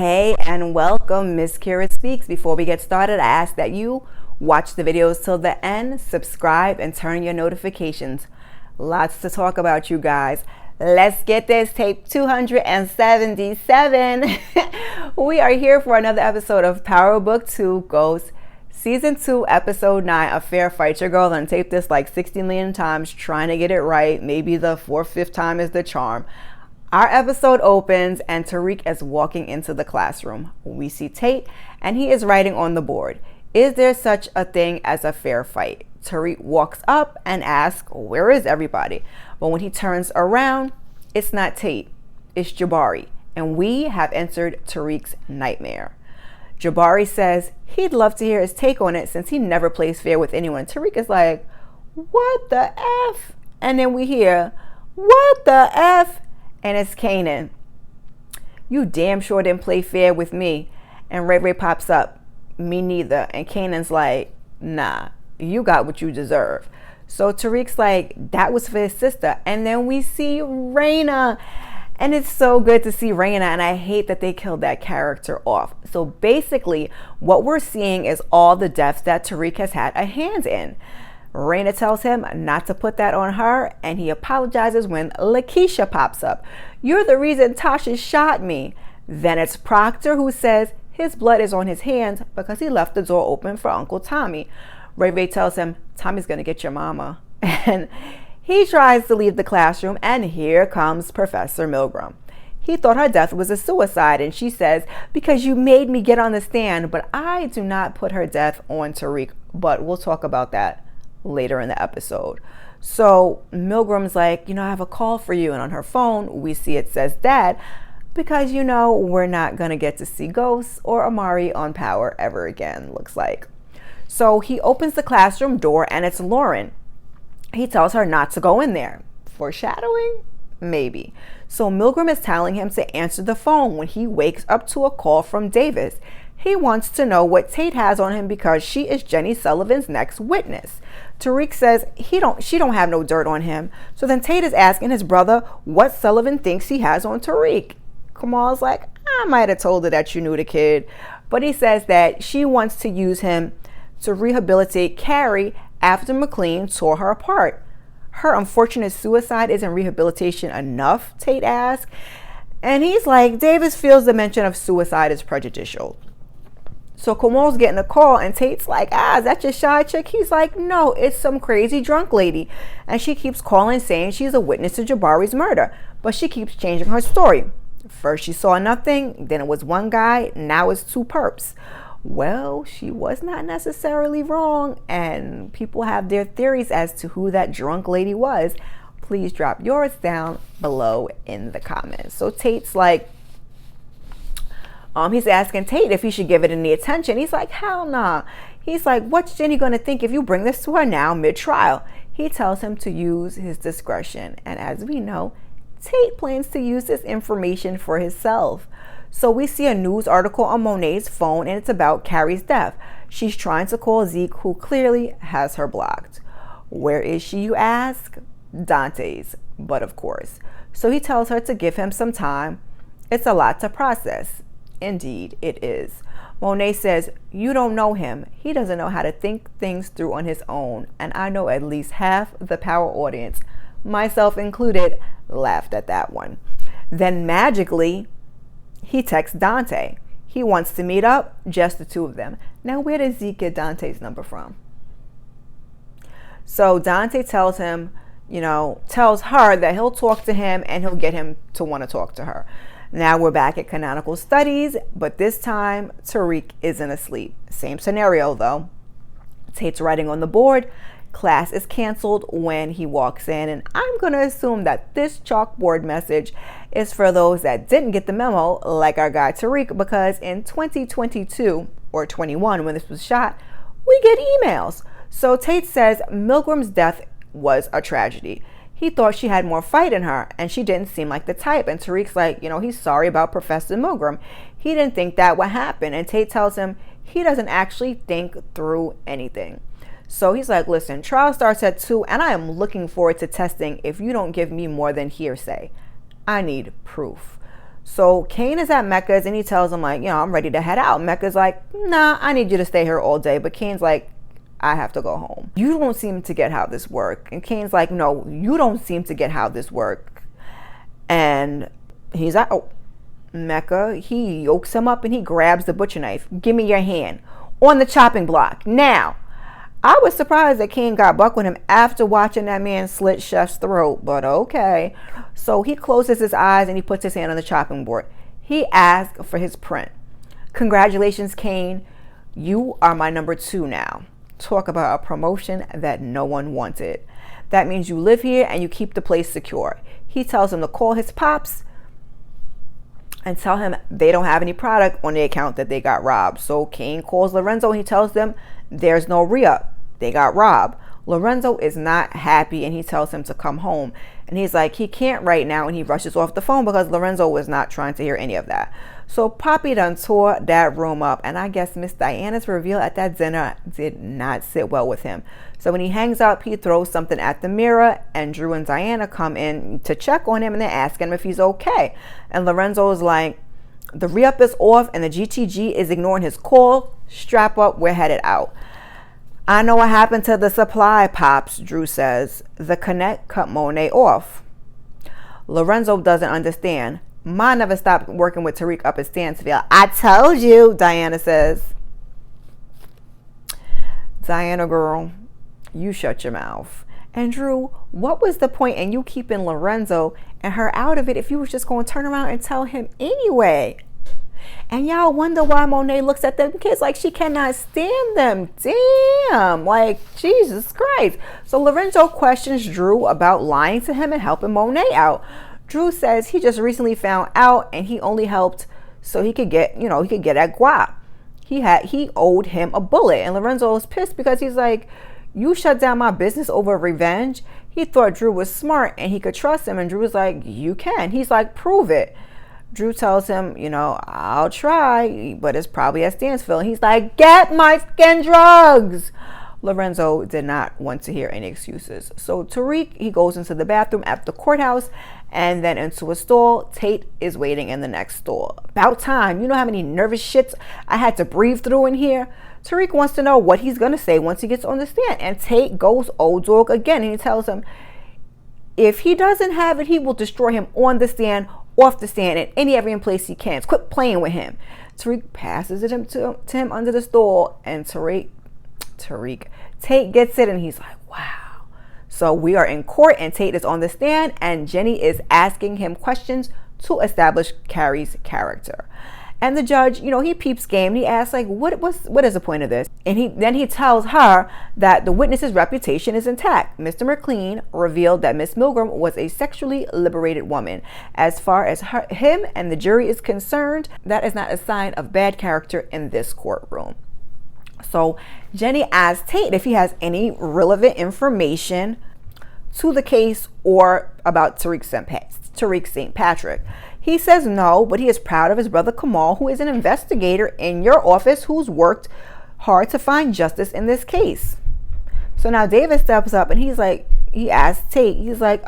Hey and welcome, msKIRAspeaks. Before we get started, I ask that you watch the videos till the end, subscribe, and turn your notifications. Lots to talk about, you guys. Let's get this, tape 277. We are here for another episode of Power Book 2 Ghost, Season 2, Episode 9, A Fair Fight. Your girl done taped this like 60 million times, trying to get it right. Maybe the 4th, 5th time is the charm. Our episode opens and Tariq is walking into the classroom. We see Tate and he is writing on the board. Is there such a thing as a fair fight? Tariq walks up and asks, where is everybody? But when he turns around, it's not Tate, it's Jabari. And we have entered Tariq's nightmare. Jabari says he'd love to hear his take on it since he never plays fair with anyone. Tariq is like, what the F? And then we hear, what the F? And it's Cane. You damn sure didn't play fair with me. And Ray pops up, me neither. And Kanan's like, nah, you got what you deserve. So Tariq's like, that was for his sister. And then we see Raina. And it's so good to see Raina. And I hate that they killed that character off. So basically, what we're seeing is all the deaths that Tariq has had a hand in. Raina tells him not to put that on her, and he apologizes when Lakeisha pops up. You're the reason Tasha shot me. Then it's Proctor who says his blood is on his hands because he left the door open for Uncle Tommy. Ray tells him Tommy's going to get your mama. And he tries to leave the classroom, and here comes Professor Milgram. He thought her death was a suicide, and she says, because you made me get on the stand, but I do not put her death on Tariq. But we'll talk about that later in the episode. So Milgram's like, I have a call for you. And on her phone, we see it says Dad, because, we're not going to get to see Ghosts or Amari on Power ever again, looks like. So he opens the classroom door and it's Lauren. He tells her not to go in there. Foreshadowing? Maybe. So Milgram is telling him to answer the phone when he wakes up to a call from Davis. He wants to know what Tate has on him because she is Jenny Sullivan's next witness. Tariq says she don't have no dirt on him. So then Tate is asking his brother what Sullivan thinks he has on Tariq. Kamal's like, I might have told her that you knew the kid. But he says that she wants to use him to rehabilitate Carrie after McLean tore her apart. Her unfortunate suicide isn't rehabilitation enough, Tate asks. And he's like, Davis feels the mention of suicide is prejudicial. So Kamal's getting a call and Tate's like, is that your shy chick? He's like, no, it's some crazy drunk lady. And she keeps calling saying she's a witness to Jabari's murder. But she keeps changing her story. First she saw nothing, then it was one guy, now it's 2 perps. Well, she was not necessarily wrong, and people have their theories as to who that drunk lady was. Please drop yours down below in the comments. So Tate's like, he's asking Tate if he should give it any attention. He's like, hell nah. He's like, what's Jenny going to think if you bring this to her now mid-trial? He tells him to use his discretion. And as we know, Tate plans to use this information for himself. So we see a news article on Monet's phone, and it's about Carrie's death. She's trying to call Zeke, who clearly has her blocked. Where is she, you ask? Dante's, but of course. So he tells her to give him some time. It's a lot to process. Indeed, it is. Monet says, you don't know him. He doesn't know how to think things through on his own. And I know at least half the Power audience, myself included, laughed at that one. Then magically, he texts Dante. He wants to meet up, just the 2 of them. Now, where does Zeke get Dante's number from? So Dante tells him, tells her that he'll talk to him and he'll get him to want to talk to her. Now we're back at Canonical Studies, but this time Tariq isn't asleep. Same scenario though. Tate's writing on the board. Class is canceled when he walks in, and I'm going to assume that this chalkboard message is for those that didn't get the memo, like our guy Tariq, because in 2022 or 21 when this was shot, we get emails. So Tate says Milgram's death was a tragedy. He thought she had more fight in her, and she didn't seem like the type. And Tariq's like, he's sorry about Professor Milgram. He didn't think that would happen. And Tate tells him he doesn't actually think through anything. So he's like, listen, trial starts at 2, and I am looking forward to testing if you don't give me more than hearsay. I need proof. So Cane is at Mecca's and he tells him, like, I'm ready to head out. Mecca's like, nah, I need you to stay here all day. But Cane's like, I have to go home. You don't seem to get how this works. And Cane's like, no, you don't seem to get how this works. And he's like, oh, Mecca, he yokes him up and he grabs the butcher knife. Give me your hand. On the chopping block. Now, I was surprised that Cane got buck with him after watching that man slit Chef's throat, but okay. So he closes his eyes and he puts his hand on the chopping board. He asks for his print. Congratulations, Cane. You are my number 2 now. Talk about a promotion that no one wanted. That means you live here and you keep the place secure. He tells him to call his pops and tell him they don't have any product on the account that they got robbed. So Cane calls Lorenzo and he tells them there's no re-up. They got robbed. Lorenzo is not happy and he tells him to come home. And he's like, he can't right now. And he rushes off the phone because Lorenzo was not trying to hear any of that. So Papi done tore that room up. And I guess Miss Diana's reveal at that dinner did not sit well with him. So when he hangs up, he throws something at the mirror and Dru and Diana come in to check on him and they ask him if he's okay. And Lorenzo's like, the re-up is off and the GTG is ignoring his call. Strap up, we're headed out. I know what happened to the supply, Pops, Dru says. The Connect cut Monet off. Lorenzo doesn't understand. Ma never stopped working with Tariq up at Stansfield. I told you, Diana says. Diana, girl, you shut your mouth. And Dru, what was the point in you keeping Lorenzo and her out of it if you was just going to turn around and tell him anyway? And y'all wonder why Monet looks at them kids like she cannot stand them. Damn, like, Jesus Christ. So Lorenzo questions Dru about lying to him and helping Monet out. Dru says he just recently found out and he only helped so he could get, he could get at guap. He owed him a bullet. And Lorenzo is pissed because he's like, you shut down my business over revenge. He thought Dru was smart and he could trust him. And Dru was like, you can. He's like, prove it. Dru tells him, I'll try, but it's probably at Stansfield. He's like, get my skin drugs. Lorenzo did not want to hear any excuses. So Tariq, he goes into the bathroom at the courthouse and then into a stall. Tate is waiting in the next stall. About time. You know how many nervous shits I had to breathe through in here? Tariq wants to know what he's going to say once he gets on the stand. And Tate goes old dog again. And he tells him if he doesn't have it, he will destroy him on the stand, off the stand, and any every place he can. Quit playing with him. Tariq passes it to him under the stool, and Tate gets it, and he's like, wow. So we are in court, and Tate is on the stand, and Jenny is asking him questions to establish Carrie's character. And the judge, he peeps game. He asks, like, what is the point of this? And then he tells her that the witness's reputation is intact. Mr. McLean revealed that Miss Milgram was a sexually liberated woman. As far as him and the jury is concerned, that is not a sign of bad character in this courtroom. So Jenny asks Tate if he has any relevant information to the case or about Tariq St. Patrick. He says no, but he is proud of his brother Kamal, who is an investigator in your office who's worked hard to find justice in this case. So now David steps up and he asks Tate, he's like,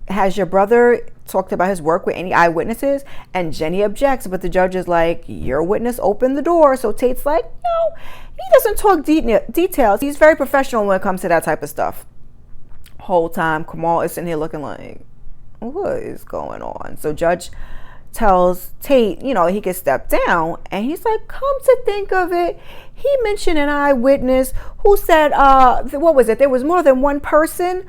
has your brother talked about his work with any eyewitnesses? And Jenny objects, but the judge is like, your witness opened the door. So Tate's like, no, he doesn't talk details. He's very professional when it comes to that type of stuff. Whole time Kamal is sitting here looking like, what is going on? So judge tells Tate, he could step down, and he's like, come to think of it, he mentioned an eyewitness who said, what was it? There was more than one person.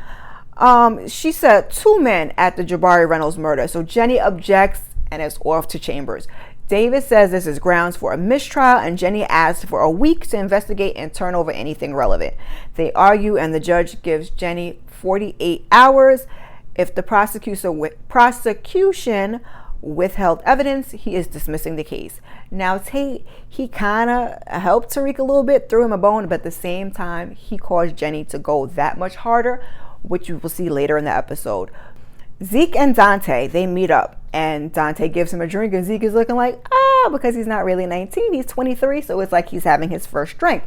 She said 2 men at the Jabari Reynolds murder. So Jenny objects, and it's off to chambers. David says this is grounds for a mistrial, and Jenny asks for a week to investigate and turn over anything relevant. They argue, and the judge gives Jenny 48 hours. If the prosecution withheld evidence, he is dismissing the case. Now Tate, he kind of helped Tariq a little bit, threw him a bone, but at the same time, he caused Jenny to go that much harder, which you will see later in the episode. Zeke and Dante, they meet up, and Dante gives him a drink, and Zeke is looking like, because he's not really 19, he's 23, so it's like he's having his first drink.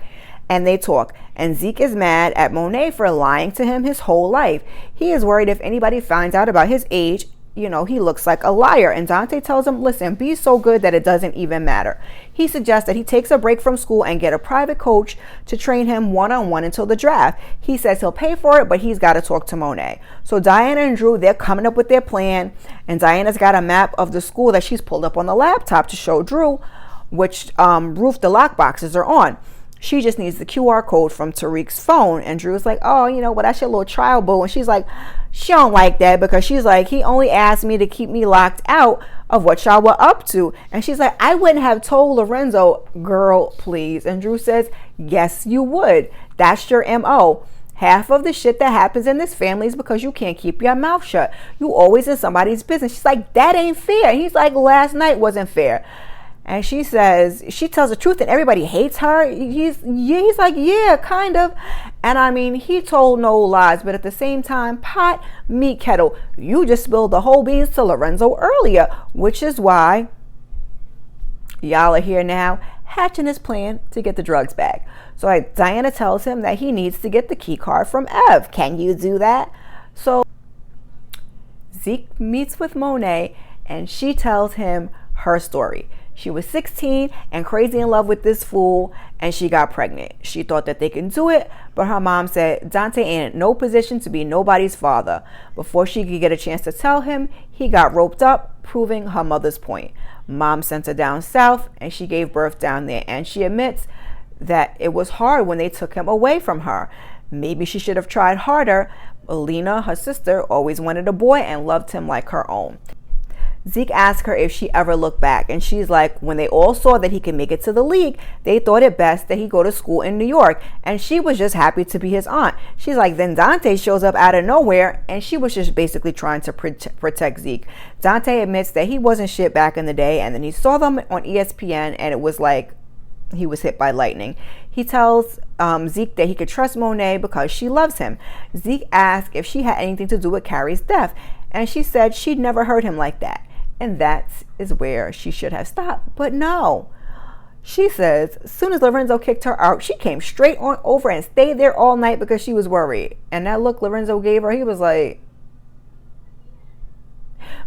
And they talk, and Zeke is mad at Monet for lying to him his whole life. He is worried if anybody finds out about his age, he looks like a liar. And Dante tells him, listen, be so good that it doesn't even matter. He suggests that he takes a break from school and get a private coach to train him one-on-one until the draft. He says he'll pay for it, but he's got to talk to Monet. So Diana and Dru, they're coming up with their plan. And Diana's got a map of the school that she's pulled up on the laptop to show Dru which roof the lockboxes are on. She just needs the QR code from Tariq's phone. And Dru's like, oh, well, that's your little trial, boo. And she's like, she don't like that because she's like, he only asked me to keep me locked out of what y'all were up to. And she's like, I wouldn't have told Lorenzo. Girl, please. And Dru says, yes, you would. That's your MO. Half of the shit that happens in this family is because you can't keep your mouth shut. You always in somebody's business. She's like, that ain't fair. And he's like, last night wasn't fair. And she says, she tells the truth and everybody hates her. He's like, yeah, kind of. And I mean, he told no lies, but at the same time, pot, meat kettle. You just spilled the whole beans to Lorenzo earlier, which is why y'all are here now hatching his plan to get the drugs back. So Diana tells him that he needs to get the key card from Ev. Can you do that? So Zeke meets with Monet and she tells him her story. She was 16 and crazy in love with this fool, and she got pregnant. She thought that they can do it, but her mom said Dante ain't in no position to be nobody's father. Before she could get a chance to tell him, he got roped up, proving her mother's point. Mom sent her down south, and she gave birth down there, and she admits that it was hard when they took him away from her. Maybe she should have tried harder. Alina, her sister, always wanted a boy and loved him like her own. Zeke asked her if she ever looked back, and she's like, when they all saw that he could make it to the league, they thought it best that he go to school in New York, and she was just happy to be his aunt. She's like, then Dante shows up out of nowhere, and she was just basically trying to protect Zeke. Dante admits that he wasn't shit back in the day, and then he saw them on ESPN, and it was like he was hit by lightning. He tells Zeke that he could trust Monet because she loves him. Zeke asked if she had anything to do with Carrie's death, and she said she'd never heard him like that. And that is where she should have stopped. But no. She says, as soon as Lorenzo kicked her out, she came straight on over and stayed there all night because she was worried. And that look Lorenzo gave her, he was like,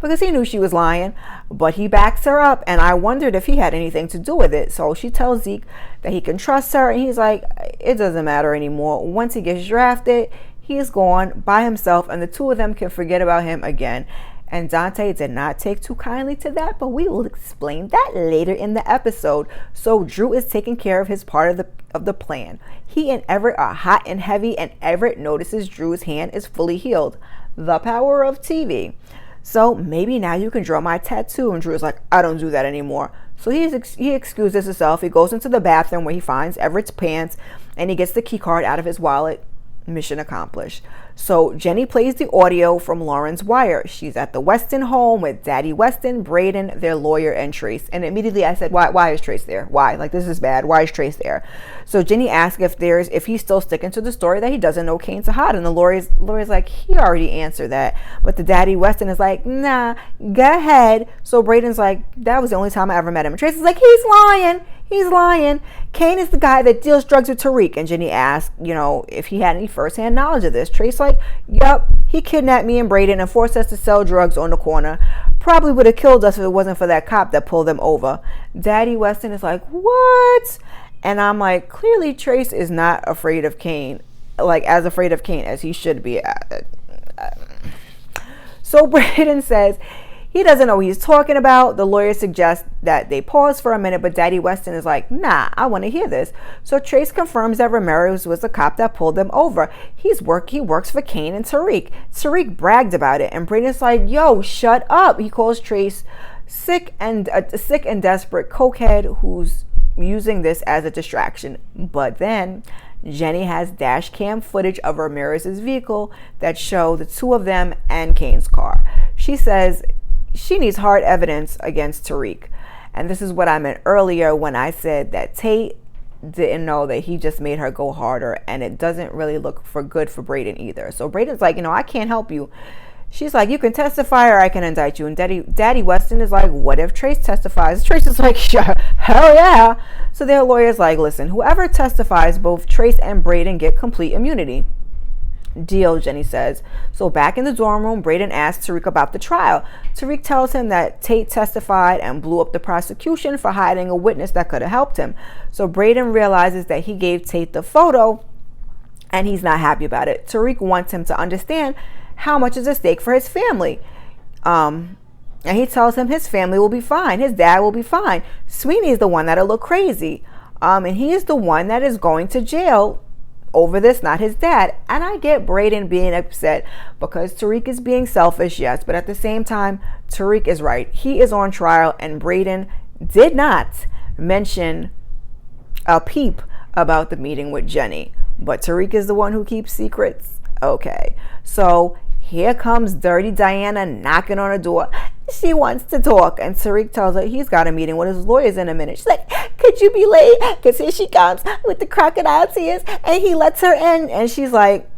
because he knew she was lying. But he backs her up, and I wondered if he had anything to do with it. So she tells Zeke that he can trust her, and he's like, it doesn't matter anymore. Once he gets drafted, he's gone by himself, and the two of them can forget about him again. And Dante did not take too kindly to that, but we will explain that later in the episode. So Dru is taking care of his part of the plan. He and Everett are hot and heavy, and Everett notices Dru's hand is fully healed. The power of TV. So maybe now you can draw my tattoo. And Dru is like, I don't do that anymore. So he excuses himself. He goes into the bathroom where he finds Everett's pants, and he gets the key card out of his wallet. Mission accomplished. So Jenny plays the audio from Lauren's wire. She's at the Weston home with Daddy Weston, Braden, their lawyer, and Trace. And immediately I said, why is Trace there? Why? Like, this is bad. Why is Trace there? So Jenny asks if he's still sticking to the story that he doesn't know Cane's hot. And the lawyer's like, he already answered that. But the Daddy Weston is like, nah, go ahead. So Braden's like, that was the only time I ever met him. And Trace is like, he's lying. He's lying. Cane is the guy that deals drugs with Tariq. And Jenny asked, if he had any firsthand knowledge of this. Trace like, yep, he kidnapped me and Braden and forced us to sell drugs on the corner. Probably would have killed us if it wasn't for that cop that pulled them over. Daddy Weston is like, what? And I'm like, clearly Trace is not afraid of Cane, like as afraid of Cane as he should be. So Braden says he doesn't know what he's talking about. The lawyer suggests that they pause for a minute, but Daddy Weston is like, nah, I want to hear this. So Trace confirms that Ramirez was the cop that pulled them over. He works for Cane and Tariq. Tariq bragged about it, and Braden's like, yo, shut up. He calls Trace sick and desperate cokehead who's using this as a distraction. But then Jenny has dash cam footage of Ramirez's vehicle that show the two of them and Cane's car. She says she needs hard evidence against Tariq. And this is what I meant earlier when I said that Tate didn't know that he just made her go harder, and it doesn't really look good for Braden either. So Braden's like, I can't help you. She's like, you can testify or I can indict you. And Daddy Weston is like, what if Trace testifies? Trace is like, sure, hell yeah. So their lawyer's like, listen, whoever testifies, both Trace and Braden get complete immunity. Deal, Jenny says. So back in the dorm room, Brayden asks Tariq about the trial. Tariq tells him that Tate testified and blew up the prosecution for hiding a witness that could have helped him. So Brayden realizes that he gave Tate the photo and he's not happy about it. Tariq wants him to understand how much is at stake for his family. And he tells him his family will be fine. His dad will be fine. Sweeney is the one that'll look crazy. And he is the one that is going to jail over this, not his dad. And I get Brayden being upset because Tariq is being selfish, yes, but at the same time, Tariq is right. He is on trial, and Brayden did not mention a peep about the meeting with Jenny. But Tariq is the one who keeps secrets. Okay, so here comes Dirty Diana knocking on the door. She wants to talk, and Tariq tells her he's got a meeting with his lawyers in a minute. She's like, could you be late? Because here she comes with the crocodile tears, and he lets her in, and she's like,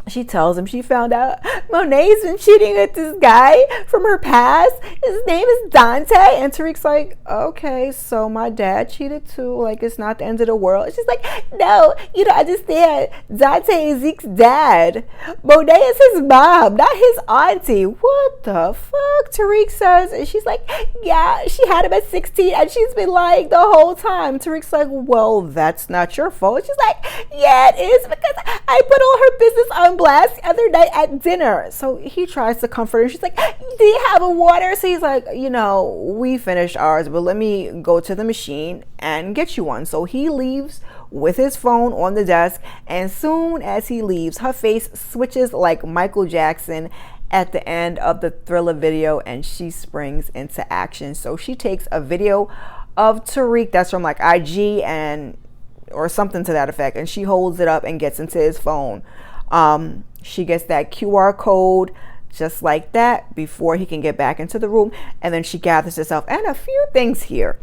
she tells him she found out Monet's been cheating with this guy from her past. His name is Dante. And Tariq's like, okay, so my dad cheated too. Like, it's not the end of the world. She's like, no, you don't understand. Dante is Zeke's dad. Monet is his mom, not his auntie. What the fuck? Tariq says. And she's like, yeah, she had him at 16 and she's been lying the whole time. Tariq's like, well, that's not your fault. She's like, yeah, it is, because I put all her business on blast the other night at dinner. So he tries to comfort her. She's like, do you have a water? So he's like, you know, we finished ours, but let me go to the machine and get you one. So he leaves with his phone on the desk, and soon as he leaves, her face switches like Michael Jackson at the end of the Thriller video, and she springs into action. So she takes a video of Tariq that's from like IG and or something to that effect, and she holds it up and gets into his phone. She gets that QR code just like that before he can get back into the room, and then she gathers herself. And a few things here.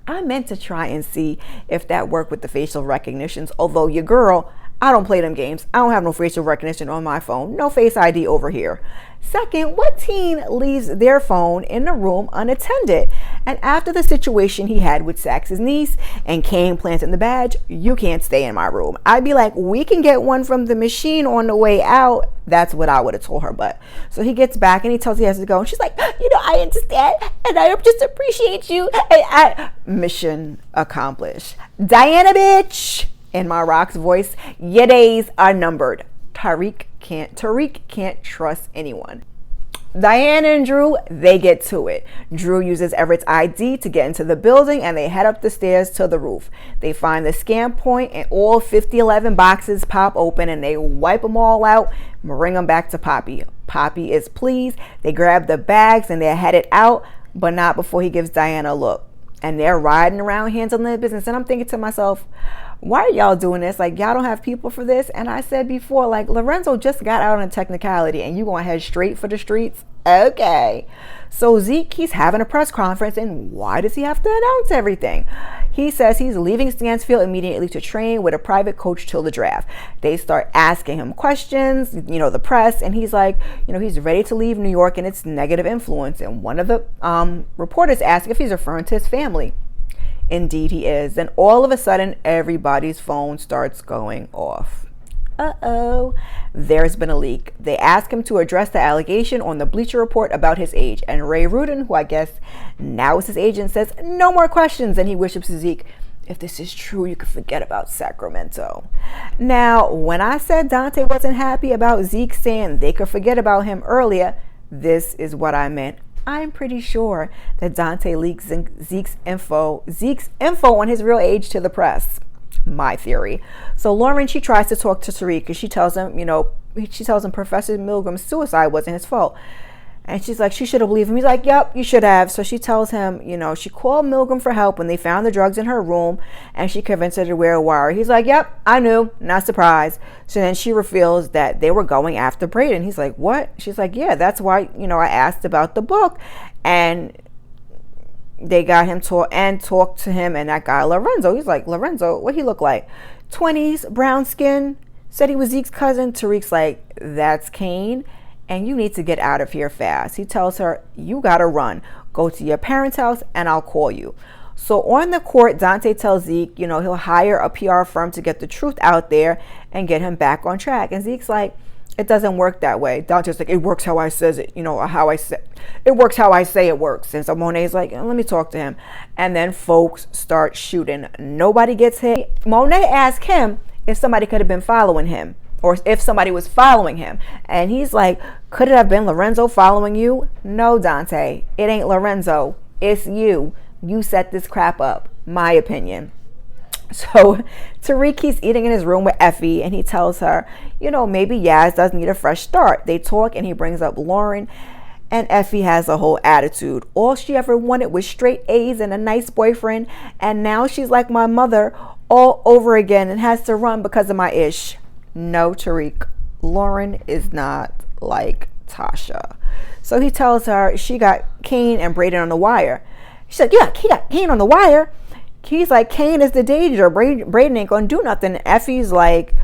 I meant to try and see if that worked with the facial recognitions, although your girl, I don't play them games. I don't have no facial recognition on my phone. No Face ID over here. Second, what teen leaves their phone in the room unattended? And after the situation he had with Sax's niece and Cane planting the badge, you can't stay in my room. I'd be like, we can get one from the machine on the way out. That's what I would have told her. But so he gets back and he tells her he has to go. And she's like, you know, I understand and I just appreciate you. And mission accomplished. Diana, bitch. In my Rock's voice, your days are numbered. Tariq can't trust anyone. Diana and Dru, they get to it. Dru uses Everett's ID to get into the building, and they head up the stairs to the roof. They find the scan point, and all 5011 boxes pop open, and they wipe them all out, bring them back to Papi. Papi is pleased. They grab the bags, and they're headed out, but not before he gives Diana a look. And they're riding around handling their business, and I'm thinking to myself, why are y'all doing this? Like, y'all don't have people for this? And I said before, like, Lorenzo just got out on a technicality and you gonna head straight for the streets? Okay. So Zeke, he's having a press conference, and why does he have to announce everything? He says he's leaving Stansfield immediately to train with a private coach till the draft. They start asking him questions, you know, the press, and he's like, you know, he's ready to leave New York and its negative influence. And one of the reporters asks if he's referring to his family. Indeed he is. And all of a sudden, everybody's phone starts going off. Uh-oh, there's been a leak. They ask him to address the allegation on the Bleacher Report about his age. And Ray Rudin, who I guess now is his agent, says no more questions. And he wishes to Zeke, if this is true, you can forget about Sacramento. Now, when I said Dante wasn't happy about Zeke saying they could forget about him earlier, this is what I meant. I'm pretty sure that Dante leaks Zeke's info on his real age to the press. My theory. So Lauren, she tries to talk to Tariq, and she tells him, you know, Professor Milgram's suicide wasn't his fault. And she's like, she should have believed him. He's like, yep, you should have. So she tells him, you know, she called Milgram for help when they found the drugs in her room, and she convinced her to wear a wire. He's like, yep, I knew, not surprised. So then she reveals that they were going after Brayden. He's like, what? She's like, yeah, that's why, you know, I asked about the book. And they got him talked to him, and that guy Lorenzo, he's like, Lorenzo, what he look like? 20s, brown skin, said he was Zeke's cousin. Tariq's like, that's Cane, and you need to get out of here fast. He tells her, you gotta run, go to your parents' house, and I'll call you. So on the court, Dante tells Zeke, he'll hire a PR firm to get the truth out there and get him back on track. And Zeke's like, it doesn't work that way. Dante's like, it works how I says it, it works how I say it works. And so Monet's like, let me talk to him. And then folks start shooting. Nobody gets hit. Monet asked him if somebody could have been following him, or if somebody was following him. And he's like, could it have been Lorenzo following you? No, Dante, it ain't Lorenzo. It's you. You set this crap up. My opinion. So Tariq, he's eating in his room with Effie, and he tells her, maybe Yaz does need a fresh start. They talk, and he brings up Lauren, and Effie has a whole attitude. All she ever wanted was straight A's and a nice boyfriend, and now she's like my mother all over again and has to run because of my ish. No, Tariq, Lauren is not like Tasha. So he tells her she got Cane and Braden on the wire. She's like, yeah, he got Cane on the wire. He's like, Cane is the danger. Braden ain't gonna do nothing. Effie's like,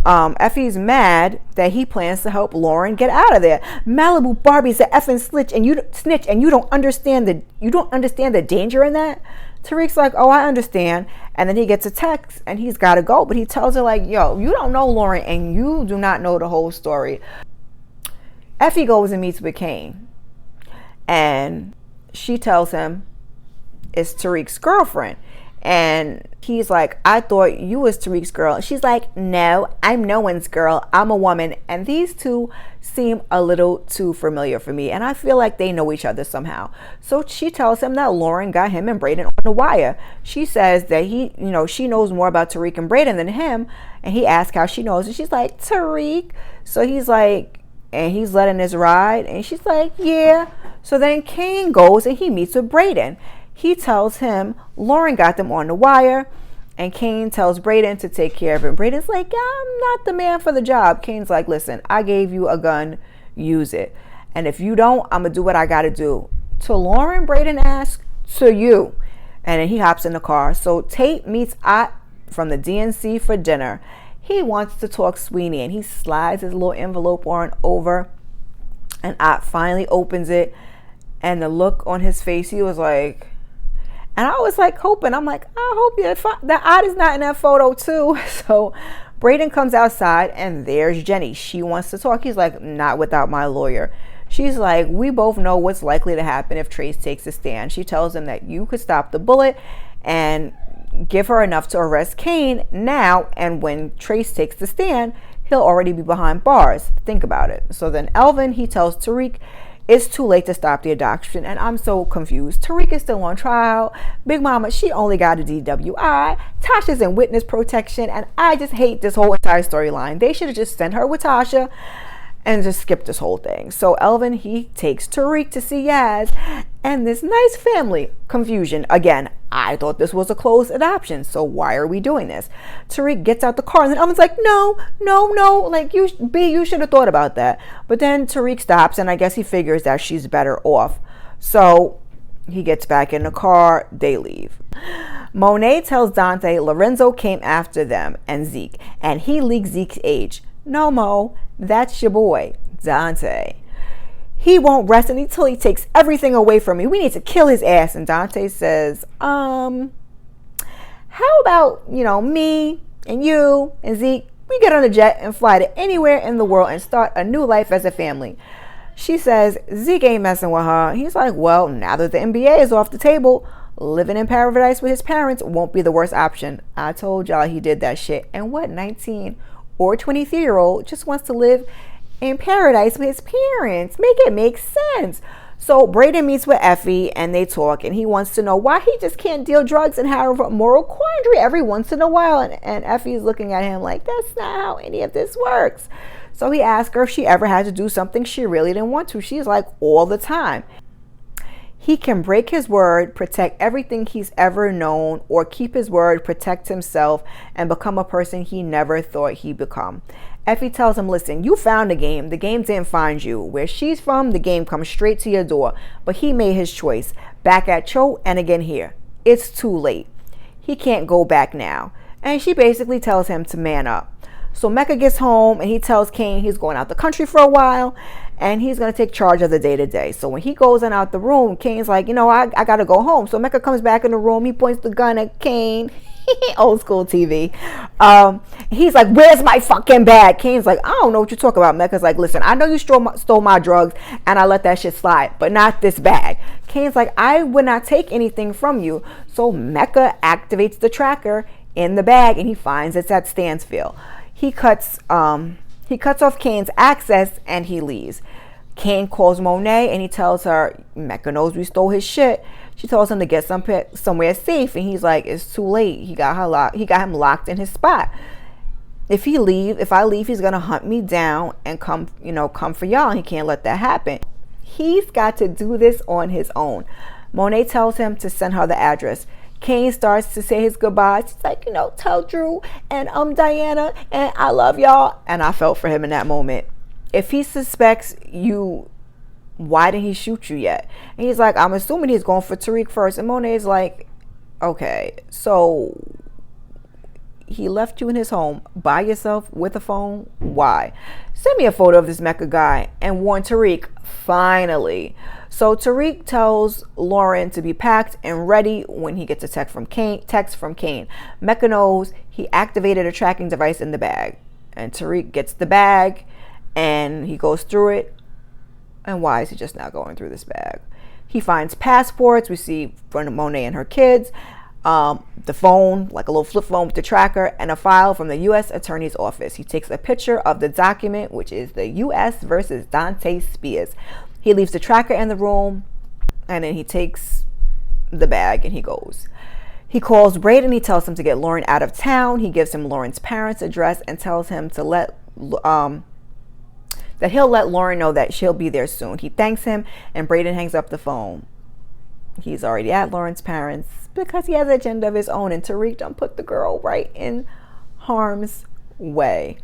Effie's mad that he plans to help Lauren get out of there. Malibu Barbie's an effing snitch, and you don't understand the danger in that. Tariq's like, oh, I understand. And then he gets a text and he's got to go. But he tells her like, yo, you don't know Lauren and you do not know the whole story. Effie goes and meets with Cane. And she tells him it's Tariq's girlfriend. And he's like, I thought you was Tariq's girl. And she's like, no, I'm no one's girl. I'm a woman. And these two seem a little too familiar for me. And I feel like they know each other somehow. So she tells him that Lauren got him and Braden on the wire. She says that she knows more about Tariq and Braden than him. And he asks how she knows. And she's like, Tariq. So he's like, and he's letting this ride. And she's like, yeah. So then Cane goes and he meets with Braden. He tells him Lauren got them on the wire, and Cane tells Braden to take care of him. Braden's like, I'm not the man for the job. Kane's like, listen, I gave you a gun, use it. And if you don't, I'm going to do what I got to do. To Lauren, Braden asks, to you. And then he hops in the car. So Tate meets Ott from the DNC for dinner. He wants to talk Sweeney, and he slides his little envelope on over, and Ott finally opens it, and the look on his face, he was like... And I was like hoping, I'm like, I hope that Ott is not in that photo too. So Braden comes outside and there's Jenny. She wants to talk. He's like, not without my lawyer. She's like, we both know what's likely to happen if Trace takes a stand. She tells him that you could stop the bullet and give her enough to arrest Cane now. And when Trace takes the stand, he'll already be behind bars. Think about it. So then Elvin, he tells Tariq, it's too late to stop the adoption, and I'm so confused. Tariq is still on trial. Big Mama, she only got a DWI. Tasha's in witness protection, and I just hate this whole entire storyline. They should have just sent her with Tasha and just skipped this whole thing. So Elvin, he takes Tariq to see Yaz, and this nice family. Confusion. Again, I thought this was a closed adoption, so why are we doing this? Tariq gets out the car, and then Elvin's like, no. Like, you should have thought about that. But then Tariq stops, and I guess he figures that she's better off. So he gets back in the car. They leave. Monet tells Dante Lorenzo came after them and Zeke, and he leaked Zeke's age. No, Mo, that's your boy, Dante. He won't rest until he takes everything away from me. We need to kill his ass. And Dante says, how about, me and you and Zeke, we get on a jet and fly to anywhere in the world and start a new life as a family. She says, Zeke ain't messing with her. He's like, well, now that the NBA is off the table, living in paradise with his parents won't be the worst option. I told y'all he did that shit. And what 19 or 23-year-old just wants to live in paradise with his parents? Make it make sense. So Braden meets with Effie and they talk, and he wants to know why he just can't deal drugs and have a moral quandary every once in a while. And Effie's looking at him like, that's not how any of this works. So he asks her if she ever had to do something she really didn't want to. She's like, all the time. He can break his word, protect everything he's ever known, or keep his word, protect himself, and become a person he never thought he'd become. Effie tells him, listen, you found the game. The game didn't find you. Where she's from, the game comes straight to your door. But he made his choice. Back at Cho and again here. It's too late. He can't go back now. And she basically tells him to man up. So Mecca gets home and he tells Cane he's going out the country for a while. and he's going to take charge of the day-to-day. So when he goes on out the room, Cane's like, I got to go home. So Mecca comes back in the room. He points the gun at Cane. Old school TV. He's like, where's my fucking bag? Cane's like, I don't know what you're talking about. Mecca's like, listen, I know you stole my drugs and I let that shit slide, but not this bag. Cane's like, I would not take anything from you. So Mecca activates the tracker in the bag and he finds it's at Stansfield. He cuts off Cane's access and he leaves. Cane calls Monet and he tells her Mecca knows we stole his shit. She tells him to get somewhere safe, and he's like, it's too late. He got him locked in his spot. If I leave, he's gonna hunt me down and come for y'all. And he can't let that happen. He's got to do this on his own. Monet tells him to send her the address. Cane starts to say his goodbyes. He's like, tell Dru and Diana and I love y'all. And I felt for him in that moment. If he suspects you, why didn't he shoot you yet? And he's like, I'm assuming he's going for Tariq first. And Monet's like, okay, so he left you in his home by yourself with a phone? Why? Send me a photo of this Mecca guy and warn Tariq, finally. So Tariq tells Lauren to be packed and ready when he gets a text from Cane. Mecca knows he activated a tracking device in the bag. And Tariq gets the bag and he goes through it. And why is he just now going through this bag? He finds passports received from Monet and her kids, the phone, like a little flip phone with the tracker, and a file from the U.S. Attorney's Office. He takes a picture of the document, which is the U.S. versus Dante Spears. He leaves the tracker in the room, and then he takes the bag and he goes. He calls Braden. He tells him to get Lauren out of town. He gives him Lauren's parents' address and tells him to that he'll let Lauren know that she'll be there soon. He thanks him and Braden hangs up the phone. He's already at Lauren's parents because he has an agenda of his own, and Tariq done put the girl right in harm's way.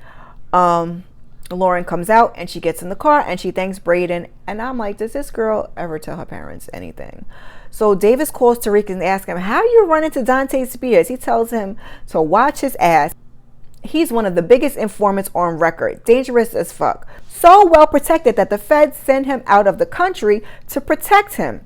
Lauren comes out and she gets in the car and she thanks Braden, and I'm like, does this girl ever tell her parents anything? So Davis calls Tariq and asks him, how you run into Dante Spears? He tells him to watch his ass. He's one of the biggest informants on record, dangerous as fuck. So well protected that the feds send him out of the country to protect him.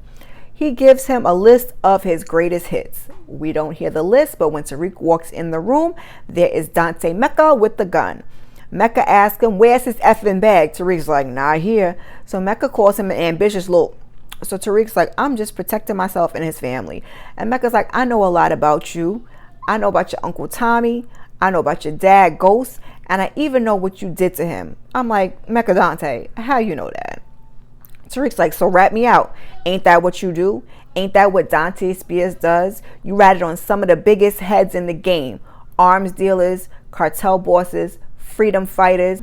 He gives him a list of his greatest hits. We don't hear the list, but when Tariq walks in the room, there is Dante Mecca with the gun. Mecca asks him, where's his effing bag? Tariq's like, not here. So Mecca calls him an ambitious little. So Tariq's like, I'm just protecting myself and his family. And Mecca's like, I know a lot about you. I know about your Uncle Tommy. I know about your dad, Ghost. And I even know what you did to him. I'm like, Mecca Dante, how you know that? Tariq's like, so rat me out. Ain't that what you do? Ain't that what Dante Spears does? You ratted on some of the biggest heads in the game. Arms dealers, cartel bosses, freedom fighters.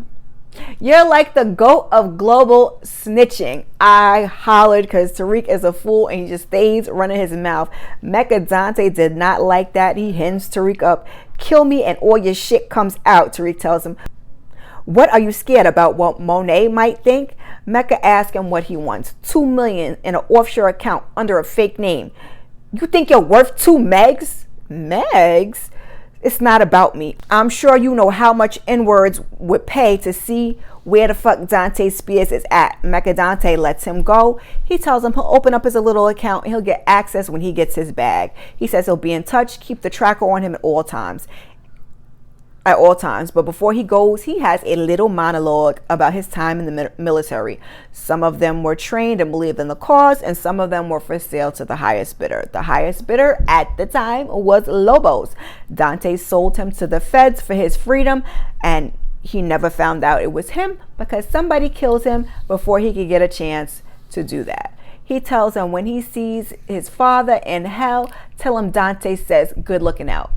You're like the GOAT of global snitching. I hollered because Tariq is a fool and he just stays running his mouth. Mecca Dante did not like that. He hens Tariq up. Kill me and all your shit comes out, Tariq tells him. What are you scared about? What Monet might think? Mecca asks him what he wants. $2 million in an offshore account under a fake name. You think you're worth 2 megs? Megs? It's not about me. I'm sure you know how much N-words would pay to see where the fuck Dante Spears is at. Mecca Dante lets him go. He tells him he'll open up his little account and he'll get access when he gets his bag. He says he'll be in touch, keep the tracker on him at all times. But before he goes, he has a little monologue about his time in the military. Some of them were trained and believed in the cause, and some of them were for sale to the highest bidder. The highest bidder at the time was Lobos. Dante sold him to the feds for his freedom, and he never found out it was him because somebody kills him before he could get a chance to do that. He tells him when he sees his father in hell, tell him Dante says, good looking out.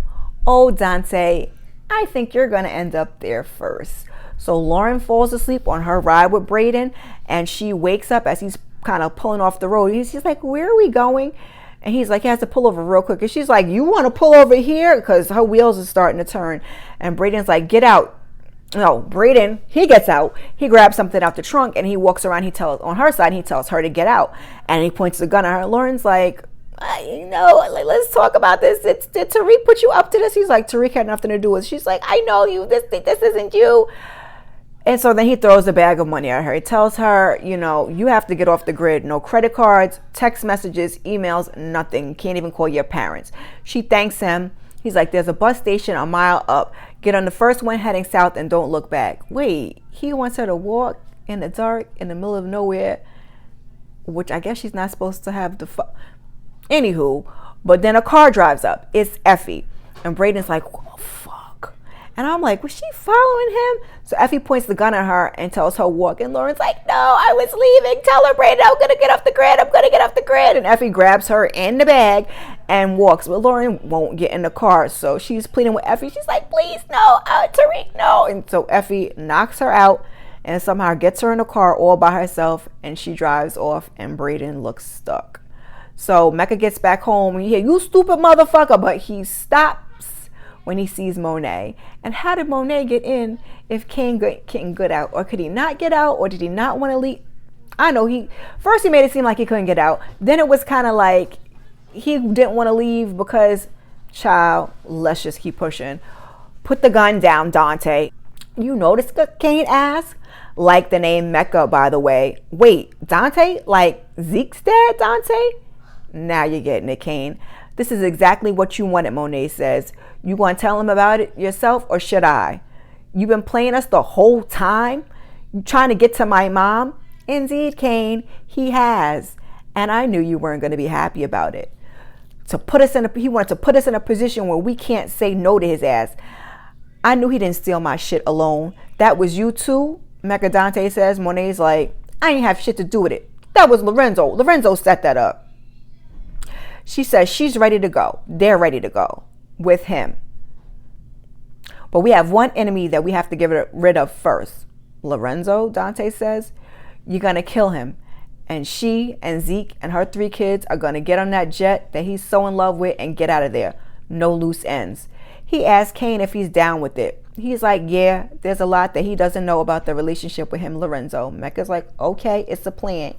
Oh, Dante, I think you're going to end up there first. So Lauren falls asleep on her ride with Braden, and she wakes up as he's kind of pulling off the road. She's like, where are we going? And he's like, he has to pull over real quick. And she's like, you want to pull over here? Because her wheels are starting to turn. And Braden's like, get out. No, Braden, he gets out. He grabs something out the trunk and he walks around. He tells her to get out. And he points the gun at her. Lauren's like, let's talk about this. Did Tariq put you up to this? He's like, Tariq had nothing to do with it. She's like, I know you. This isn't you. And so then he throws a bag of money at her. He tells her, you know, you have to get off the grid. No credit cards, text messages, emails, nothing. Can't even call your parents. She thanks him. He's like, there's a bus station a mile up. Get on the first one heading south and don't look back. Wait, he wants her to walk in the dark in the middle of nowhere, which I guess she's not supposed to have the Anywho, but then a car drives up. It's Effie. And Braden's like, oh, fuck. And I'm like, was she following him? So Effie points the gun at her and tells her walk. And Lauren's like, no, I was leaving. Tell her, Braden, I'm going to get off the grid. I'm going to get off the grid. And Effie grabs her in the bag and walks. But Lauren won't get in the car. So she's pleading with Effie. She's like, please, no, Tariq, no. And so Effie knocks her out and somehow gets her in the car all by herself. And she drives off and Braden looks stuck. So Mecca gets back home and you hear, you stupid motherfucker. But he stops when he sees Monet. And how did Monet get in if Cane couldn't get out? Or could he not get out? Or did he not want to leave? I know first he made it seem like he couldn't get out. Then it was kind of like he didn't want to leave because, child, let's just keep pushing. Put the gun down, Dante. You notice Cane asked? Like the name Mecca, by the way. Wait, Dante? Like Zeke's dad, Dante? Now you're getting it, Cane. This is exactly what you wanted, Monet says. You going to tell him about it yourself or should I? You've been playing us the whole time? You trying to get to my mom? Indeed, Cane, he has. And I knew you weren't going to be happy about it. He wanted to put us in a position where we can't say no to his ass. I knew he didn't steal my shit alone. That was you too, Mecca Dante says. Monet's like, I ain't have shit to do with it. That was Lorenzo. Lorenzo set that up. She says she's ready to go. They're ready to go with him. But we have one enemy that we have to get rid of first. Lorenzo, Dante says, you're going to kill him. And she and Zeke and her 3 kids are going to get on that jet that he's so in love with and get out of there. No loose ends. He asks Cane if he's down with it. He's like, yeah, there's a lot that he doesn't know about the relationship with him, Lorenzo. Mecca's like, okay, it's a plan.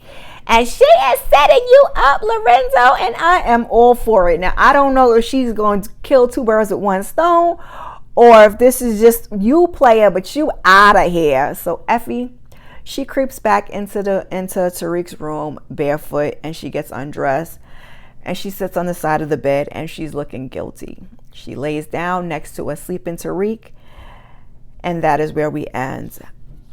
And she is setting you up, Lorenzo, and I am all for it. Now, I don't know if she's going to kill 2 birds with 1 stone or if this is just you, player, but you out of here. So Effie, she creeps back into Tariq's room barefoot and she gets undressed and she sits on the side of the bed and she's looking guilty. She lays down next to a sleeping Tariq. And that is where we end.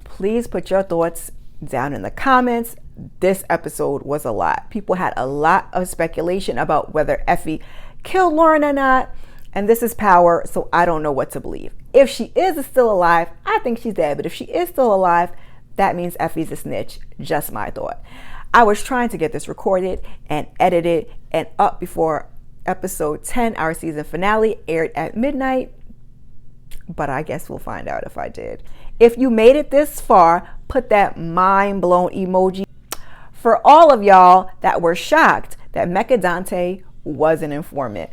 Please put your thoughts down in the comments. This episode was a lot. People had a lot of speculation about whether Effie killed Lauren or not. And this is Power, so I don't know what to believe. If she is still alive, I think she's dead. But if she is still alive, that means Effie's a snitch. Just my thought. I was trying to get this recorded and edited and up before episode 10, our season finale, aired at midnight. But I guess we'll find out if I did. If you made it this far, put that mind blown emoji. For all of y'all that were shocked that Mecca Dante was an informant,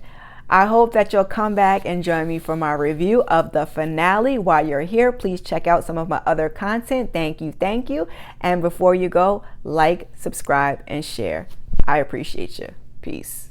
I hope that you'll come back and join me for my review of the finale. While you're here, please check out some of my other content. Thank you. And before you go, like, subscribe, and share. I appreciate you. Peace.